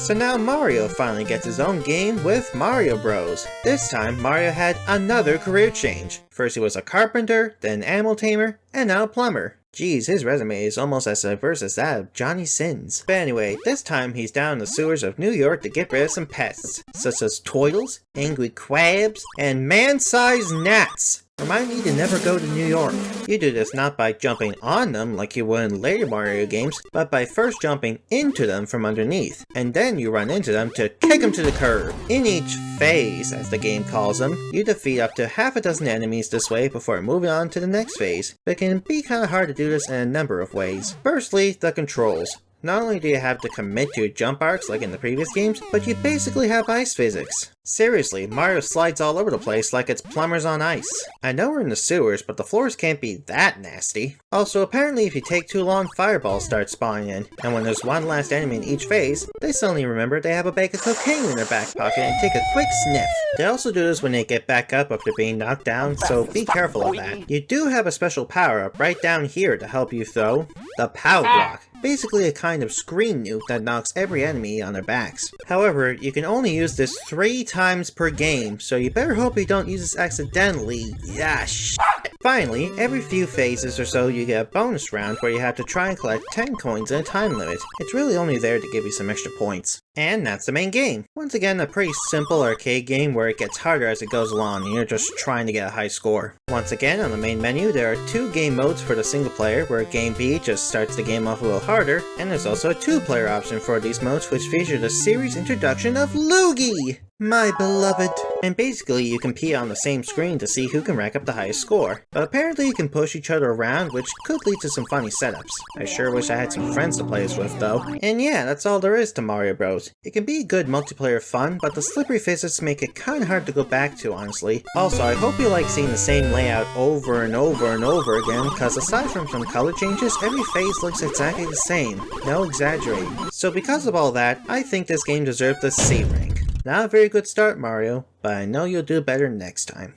So now Mario finally gets his own game with Mario Bros. This time Mario had another career change. First he was a carpenter, then an animal tamer, and now a plumber. Geez, his resume is almost as diverse as that of Johnny Sins. But anyway, this time he's down in the sewers of New York to get rid of some pests, such as turtles, angry crabs, and man-sized gnats. Remind me to never go to New York. You do this not by jumping on them like you would in later Mario games, but by first jumping into them from underneath, and then you run into them to kick them to the curb. In each phase, as the game calls them, you defeat up to half a dozen enemies this way before moving on to the next phase, but it can be kinda hard to do this in a number of ways. Firstly, the controls. Not only do you have to commit to jump arcs like in the previous games, but you basically have ice physics. Seriously, Mario slides all over the place like it's plumbers on ice. I know we're in the sewers, but the floors can't be that nasty. Also, apparently if you take too long, fireballs start spawning in, and when there's one last enemy in each phase, they suddenly remember they have a bag of cocaine in their back pocket and take a quick sniff. They also do this when they get back up after being knocked down, so be careful of that. You do have a special power-up right down here to help you though, the POW block. Basically a kind of screen nuke that knocks every enemy on their backs. However, you can only use this 3 times per game, so you better hope you don't use this accidentally. Yeah, shit. Finally, every few phases or so you get a bonus round where you have to try and collect 10 coins in a time limit. It's really only there to give you some extra points. And that's the main game. Once again, a pretty simple arcade game where it gets harder as it goes along and you're just trying to get a high score. Once again, on the main menu, there are 2 game modes for the single player, where Game B just starts the game off a little harder, and there's also a 2-player option for these modes which feature the series introduction of Loogie! My beloved. And basically you compete on the same screen to see who can rack up the highest score. But apparently you can push each other around, which could lead to some funny setups. I sure wish I had some friends to play this with though. And yeah, that's all there is to Mario Bros. It can be good multiplayer fun, but the slippery physics make it kinda hard to go back to, honestly. Also, I hope you like seeing the same layout over and over and over again, cause aside from some color changes, every phase looks exactly the same. No exaggerating. So because of all that, I think this game deserved the C rank. Not a very good start, Mario, but I know you'll do better next time.